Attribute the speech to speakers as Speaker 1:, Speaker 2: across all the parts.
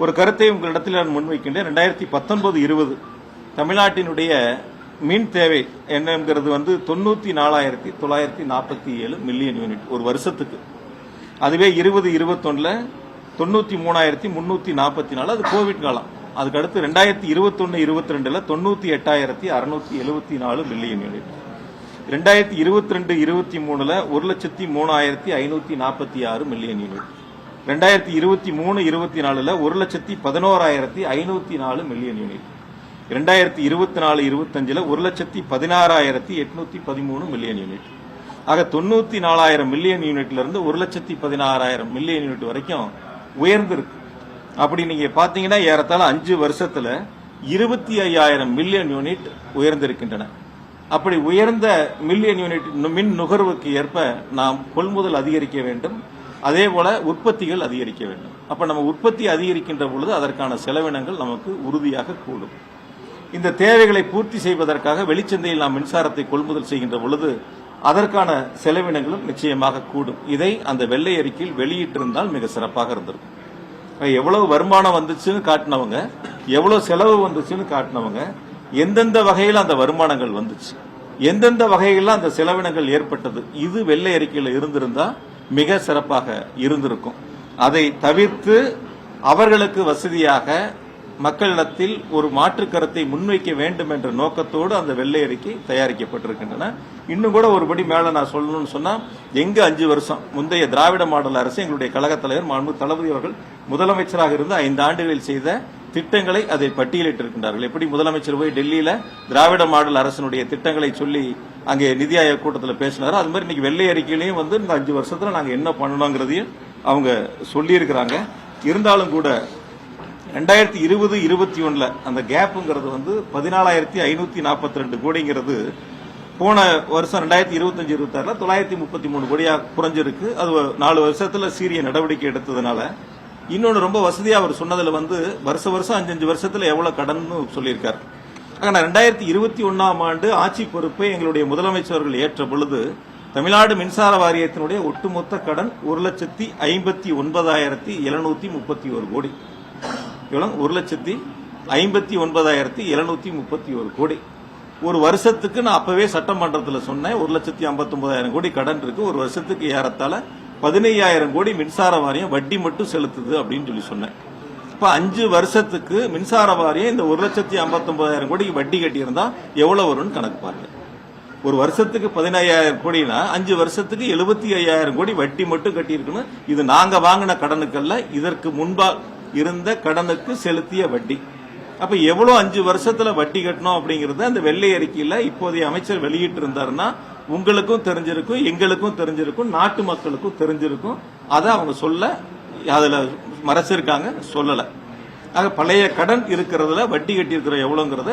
Speaker 1: ஒரு கருத்தை உங்களிடத்தில் நான் முன்வைக்கின்றேன். 2019-20 தமிழ்நாட்டினுடைய மின் தேவை என்னங்கிறது 94,947 மில்லியன் யூனிட் ஒரு வருஷத்துக்கு. அதுவே 2021 93,344, அது கோவிட் காலம். அதுக்கடுத்து 2021-22 98,674 million unit. 2022-23 1,03,546 million unit. 2023-24 1,11,504 million unit. 2024-25 1,16,813 million unit. ஆக 94,000 மில்லியன் யூனிட்ல இருந்து 1,16,000 மில்லியன் யூனிட் வரைக்கும் உயர்ந்திருக்கு. அப்படி நீங்க பாத்தீங்கன்னா ஏறத்தாழ 5 வருஷத்துல 25,000 மில்லியன் யூனிட் உயர்ந்திருக்கின்றன. அப்படி உயர்ந்த மில்லியன் யூனிட் மின் நுகர்வுக்கு ஏற்ப நாம் கொள்முதல் அதிகரிக்க வேண்டும், அதே போல உற்பத்திகள் அதிகரிக்க வேண்டும். அப்ப நம்ம உற்பத்தி அதிகரிக்கின்ற பொழுது அதற்கான செலவினங்கள் நமக்கு உறுதியாக கூடும். இந்த தேவைகளை பூர்த்தி செய்வதற்காக வெளிச்சந்தையில் நாம் மின்சாரத்தை கொள்முதல் செய்கின்ற பொழுது அதற்கான செலவினங்களும் நிச்சயமாக கூடும். இதை அந்த வெள்ளை அறிக்கையில் வெளியிட்டிருந்தால் மிக சிறப்பாக இருந்திருக்கும். எவ்வளவு வருமானம் வந்துச்சுன்னு காட்டினவங்க, எவ்வளவு செலவு வந்துச்சுன்னு காட்டினவங்க, எந்தெந்த வகையில் அந்த வருமானங்கள் வந்துச்சு, எந்தெந்த வகையில் அந்த செலவினங்கள் ஏற்பட்டது, இது வெள்ளை அறிக்கையில் இருந்திருந்தா மிக சிறப்பாக இருந்திருக்கும். அதை தவிர்த்து அவர்களுக்கு வசதியாக மக்களிடத்தில் ஒரு மாற்று கருத்தை முன்வைக்க வேண்டும் என்ற நோக்கத்தோடு அந்த வெள்ளை அறிக்கை தயாரிக்கப்பட்டிருக்கின்றன. இன்னும் கூட ஒருபடி மேல நான் சொல்லணும்னு சொன்னா, எங்க 5 வருஷம் முந்தைய திராவிட மாடல் அரசு எங்களுடைய கழக தலைவர் மாண்பு தளபதி அவர்கள் முதலமைச்சராக இருந்து 5 ஆண்டுகளில் செய்த திட்டங்களை அதை பட்டியலிட்டிருக்கின்றார்கள். எப்படி முதலமைச்சர் போய் டெல்லியில திராவிட மாடல் அரசினுடைய திட்டங்களை சொல்லி அங்கே நிதி ஆயோக் கூட்டத்தில் பேசினாரோ, அது மாதிரி இன்னைக்கு வெள்ளை அறிக்கையிலையும் இந்த 5 வருஷத்துல நாங்க என்ன பண்ணணுங்கிறதையும் அவங்க சொல்லி இருக்கிறாங்க. இருந்தாலும் கூட 2020-21 அந்த கேப்புங்கிறது 14,542 கோடிங்கிறது போன வருஷம் 2025-26 933 கோடியா குறைஞ்சிருக்கு. அது 4 வருஷத்துல சீரிய நடவடிக்கை எடுத்ததுனால. இன்னொன்னு ரொம்ப வசதியா அவர் சொன்னதுல வருஷம் 5 வருஷத்துல எவ்வளவு கடன் சொல்லியிருக்காரு. ஆனா 2021 ஆண்டு ஆட்சி பொறுப்பை எங்களுடைய முதலமைச்சர்கள் ஏற்ற பொழுது தமிழ்நாடு மின்சார வாரியத்தினுடைய ஒட்டுமொத்த கடன் 1,59,731 கோடி. 1,59,731 கோடி. ஒரு வருஷத்துக்கு நான் அப்பவே சட்டமன்றத்தில் சொன்னேன், 1,59,000 கோடி கடன் இருக்கு. ஒரு வருஷத்துக்கு ஏறத்தாழ 15,000 கோடி மின்சார வாரியம் வட்டி மட்டும் செலுத்துது அப்படின்னு சொல்லி சொன்னேன். இப்ப 5 வருஷத்துக்கு மின்சார வாரியம் இந்த 1,59,000 கோடிக்கு வட்டி கட்டியிருந்தா எவ்வளவு வரும்னு கணக்கு பாருங்க. ஒரு வருஷத்துக்கு 15,000 கோடினா 5 வருஷத்துக்கு 75,000 கோடி வட்டி மட்டும் கட்டி இருக்கணும். இது நாங்க வாங்கின கடனுக்கல்ல, இதற்கு முன்பா இருந்த கடனுக்கு செலுத்திய வட்டி. அப்ப எவ்வளவு 5 வருஷத்துல வட்டி கட்டணும் அப்படிங்கறது அந்த வெள்ளை அறிக்கையில இப்போதைய அமைச்சர் வெளியிட்டு இருந்தாருன்னா உங்களுக்கும் தெரிஞ்சிருக்கும், எங்களுக்கும் தெரிஞ்சிருக்கும், நாட்டு மக்களுக்கும் தெரிஞ்சிருக்கும். அதை அவங்க சொல்ல அதுல மறைச்சிருக்காங்க, சொல்லல. ஆக பழைய கடன் இருக்கிறதுல வட்டி கட்டி இருக்கிற எவ்வளவுங்கிறத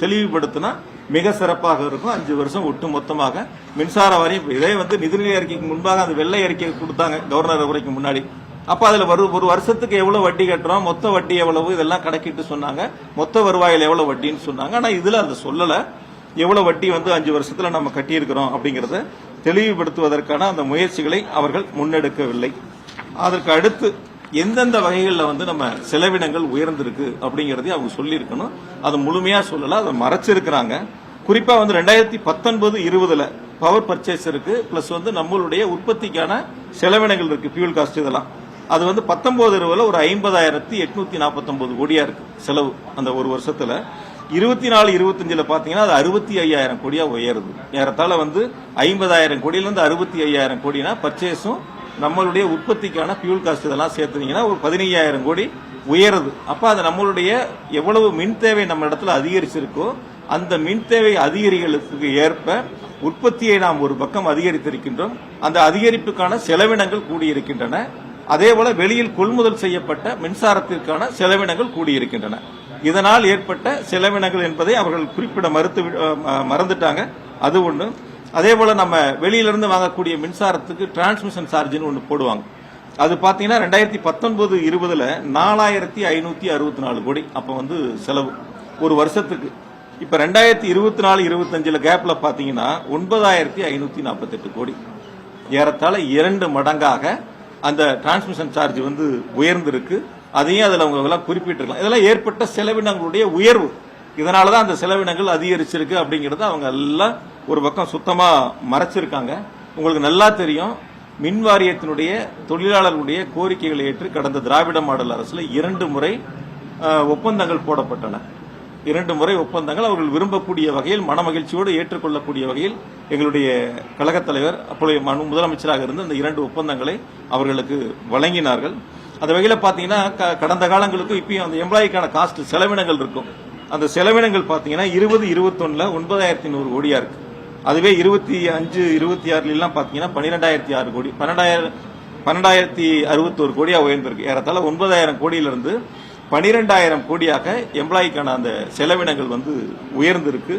Speaker 1: தெளிவுபடுத்தினா மிக சிறப்பாக இருக்கும். 5 வருஷம் ஒட்டு மொத்தமாக மின்சார வாரியம் இதே நிதிநிலை அறிக்கைக்கு முன்பாக அந்த வெள்ளை அறிக்கை கொடுத்தாங்க கவர்னர் உரைக்கு முன்னாடி. அப்ப அதுல ஒரு வருஷத்துக்கு எவ்வளவு வட்டி கட்டுறோம், மொத்த வட்டி எவ்வளவு, இதெல்லாம் கணக்கிட்டு சொன்னாங்க. மொத்த வருவாயில் எவ்வளவு வட்டின்னு சொன்னாங்க. ஆனா இதுல அதை சொல்லல. எவ்வளவு வட்டி 5 வருஷத்துல நம்ம கட்டியிருக்கிறோம் அப்படிங்கறத தெளிவுபடுத்துவதற்கான அந்த முயற்சிகளை அவர்கள் முன்னெடுக்கவில்லை. அதற்கு அடுத்து எந்தெந்த வகைகளில் நம்ம செலவினங்கள் உயர்ந்திருக்கு அப்படிங்கறதையும் அவங்க சொல்லியிருக்கணும். அது முழுமையா சொல்லல, அதை மறைச்சிருக்கிறாங்க. குறிப்பா 2019-20 பவர் பர்ச்சேஸ் இருக்கு, பிளஸ் நம்மளுடைய உற்பத்திக்கான செலவினங்கள் இருக்கு, பியூல் காஸ்ட் இதெல்லாம். அது 19-20 ஒரு 50,849 கோடியா இருக்கு செலவு அந்த ஒரு வருஷத்துல. 24-25 பாத்தீங்கன்னா அது 65,000 கோடியா உயருது. ஏறத்தாழ 50,000 கோடியிலிருந்து 65,000 கோடினா பர்ச்சேஸும் நம்மளுடைய உற்பத்திக்கான பியூல் காஸ்ட் இதெல்லாம் சேர்த்துனீங்கன்னா ஒரு 15,000 கோடி உயருது. அப்ப அது நம்மளுடைய எவ்வளவு மின் தேவை நம்ம இடத்துல அதிகரிச்சிருக்கோ அந்த மின் தேவை அதிகரிகளுக்கு ஏற்ப உற்பத்தியை நாம் ஒரு பக்கம் அதிகரித்திருக்கின்றோம். அந்த அதிகரிப்புக்கான செலவினங்கள் கூடியிருக்கின்றன. அதேபோல வெளியில் கொள்முதல் செய்யப்பட்ட மின்சாரத்திற்கான செலவினங்கள் கூடியிருக்கின்றன. இதனால் ஏற்பட்ட செலவினங்கள் என்பதை அவர்கள் குறிப்பிட மறந்துட்டாங்க. அது ஒண்ணு. அதே போல நம்ம வெளியிலிருந்து வாங்கக்கூடிய மின்சாரத்துக்கு டிரான்ஸ்மிஷன் சார்ஜ் ஒன்று போடுவாங்க. அது பாத்தீங்கன்னா 2019-20 4,564 கோடி அப்ப செலவு ஒரு வருஷத்துக்கு. இப்ப 2024-25 கேப்ல பாத்தீங்கன்னா 9,548 கோடி. ஏறத்தாழ 2 மடங்காக அந்த டிரான்ஸ்மிஷன் சார்ஜ் உயர்ந்திருக்கு. அதையும் அதில் அவங்க எல்லாம் குறிப்பிட்டிருக்கலாம். இதெல்லாம் ஏற்பட்ட செலவினங்களுடைய உயர்வு, இதனாலதான் அந்த செலவினங்கள் அதிகரிச்சிருக்கு அப்படிங்கறத அவங்க எல்லாம் ஒரு பக்கம் சுத்தமா மறைச்சிருக்காங்க. உங்களுக்கு நல்லா தெரியும், மின் வாரியத்தினுடைய தொழிலாளர்களுடைய கோரிக்கைகளை ஏற்று கடந்த திராவிட மாடல் அரசுல 2 முறை ஒப்பந்தங்கள் போடப்பட்டன. 2 முறை ஒப்பந்தங்கள் அவர்கள் விரும்பக்கூடிய வகையில், மனமகிழ்ச்சியோடு ஏற்றுக்கொள்ளக்கூடிய வகையில் எங்களுடைய கழகத் தலைவர் அப்போதைய முதலமைச்சராக இருந்து அந்த 2 ஒப்பந்தங்களை அவர்களுக்கு வழங்கினார்கள். அந்த வகையில் பாத்தீங்கன்னா கடந்த காலங்களுக்கும் இப்பயும் அந்த எம்ப்ளாய்க்கான காஸ்ட் செலவினங்கள் இருக்கும். அந்த செலவினங்கள் பாத்தீங்கன்னா 2021ல 9100 கோடியா இருக்கு. அதுவே 25, 26 எல்லாம் பாத்தீங்கன்னா 12,006 கோடி, 12,061 கோடியா உயர்ந்திருக்கு. ஏறத்தாழ 9,000 கோடியிலிருந்து 12,000 கோடியாக எம்ப்ளாய்க்கான அந்த செலவினங்கள் உயர்ந்திருக்கு.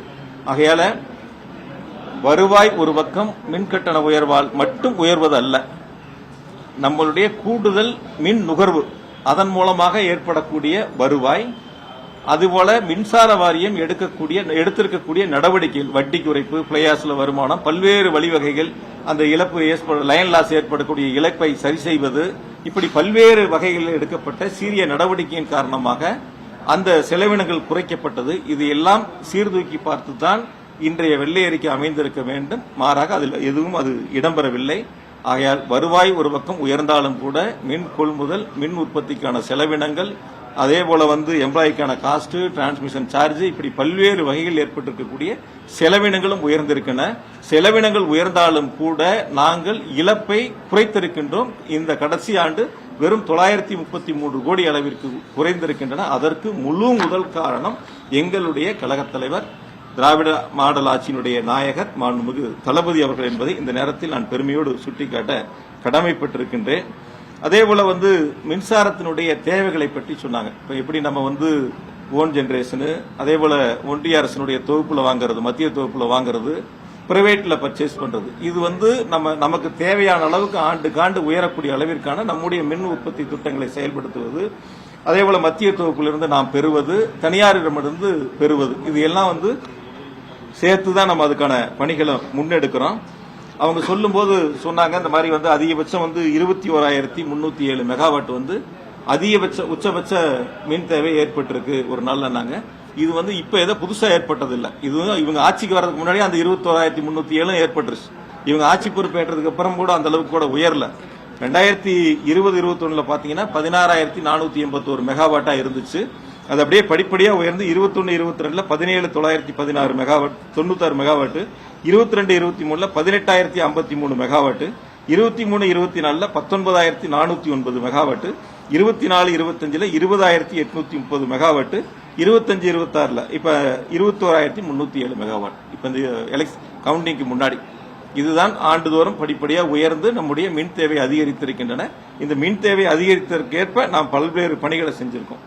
Speaker 1: ஆகையால வருவாய் ஒரு பக்கம் மின்கட்டண உயர்வால் மட்டும் உயர்வது அல்ல, நம்மளுடைய கூடுதல் மின் நுகர்வு அதன் மூலமாக ஏற்படக்கூடிய வருவாய், அதுபோல மின்சார வாரியம் எடுத்திருக்கக்கூடிய நடவடிக்கைகள், வட்டி குறைப்பு, பிளையாஸ்ல வருமானம், பல்வேறு வழிவகைகள், அந்த இழப்பு லைன் லாஸ் ஏற்படக்கூடிய இழப்பை சரி செய்வது, இப்படி பல்வேறு வகைகளில் எடுக்கப்பட்ட சீரிய நடவடிக்கையின் காரணமாக அந்த செலவினங்கள் குறைக்கப்பட்டது. இது எல்லாம் சீர்தூக்கி பார்த்துதான் இன்றைய வெள்ளை அறிக்கை அமைந்திருக்க வேண்டும். மாறாக அதில் எதுவும் அது இடம்பெறவில்லை. ஆகையால் வருவாய் ஒரு பக்கம் உயர்ந்தாலும் கூட மின் கொள்முதல், மின் உற்பத்திக்கான செலவினங்கள், அதே போல எம்ப்ளாய்க்கான காஸ்ட், டிரான்ஸ்மிஷன் சார்ஜ், இப்படி பல்வேறு வகைகள் ஏற்பட்டிருக்கக்கூடிய செலவினங்களும் உயர்ந்திருக்கின்றன. செலவினங்கள் உயர்ந்தாலும் கூட நாங்கள் இழப்பை குறைத்திருக்கின்றோம். இந்த கடைசி ஆண்டு வெறும் 933 கோடி அளவிற்கு குறைந்திருக்கின்றன. அதற்கு முழு முதல் காரணம் எங்களுடைய கழகத் தலைவர், திராவிட மாடல் ஆட்சியினுடைய நாயகர் மாண்புமிகு தளபதி அவர்கள் என்பதை இந்த நேரத்தில் நான் பெருமையோடு சுட்டிக்காட்ட கடமைப்பட்டிருக்கின்றேன். அதே போல மின்சாரத்தினுடைய தேவைகளை பற்றி சொன்னாங்க. இப்ப எப்படி நம்ம ஓன் ஜெனரேஷனு, அதே போல ஒன்றிய அரசினுடைய தொகுப்புல வாங்குறது, மத்திய தொகுப்புல வாங்குறது, பிரைவேட்ல பர்ச்சேஸ் பண்றது, இது நமக்கு தேவையான அளவுக்கு ஆண்டுக்காண்டு உயரக்கூடிய அளவிற்கான நம்முடைய மின் உற்பத்தி திட்டங்களை செயல்படுத்துவது, அதே போல மத்திய தொகுப்பிலிருந்து நாம் பெறுவது, தனியாரிடமிருந்து பெறுவது, இது எல்லாம் சேர்த்துதான் நம்ம அதுக்கான பணிகளை முன்னெடுக்கிறோம். அவங்க சொல்லும்போது சொன்னாங்க, இந்த மாதிரி அதிகபட்சம் 21,307 மெகாவாட் அதிகபட்ச உச்சபட்ச மின் தேவை ஏற்பட்டிருக்கு ஒரு நாள்ல. இது இப்ப ஏதோ புதுசா ஏற்பட்டது இல்ல. இது இவங்க ஆட்சிக்கு வர்றதுக்கு முன்னாடி அந்த 21,307 ஏற்பட்டுருச்சு. இவங்க ஆட்சி பொறுப்பேற்றதுக்கு அப்புறம் கூட அந்த அளவுக்கு கூட உயரல. 2020-21 பாத்தீங்கன்னா 16,481 மெகாவாட்டா இருந்துச்சு. அது அப்படியே படிப்படியா உயர்ந்து 21-22 17,916 megawatt, 96 megawatt, 22-23 18,053 megawatt, 23-24 19,409 megawatt, 24-25 20,830 megawatt, 25-26 இப்ப 21,307 மெகாவாட். இப்ப இந்த கவுண்டிங்க்கு முன்னாடி இதுதான் ஆண்டுதோறும் படிப்படியா உயர்ந்து நம்முடைய மின் தேவை அதிகரித்திருக்கின்றன. இந்த மின் தேவை அதிகரித்ததற்கேற்ப நாம் பல்வேறு பணிகளை செஞ்சிருக்கோம்.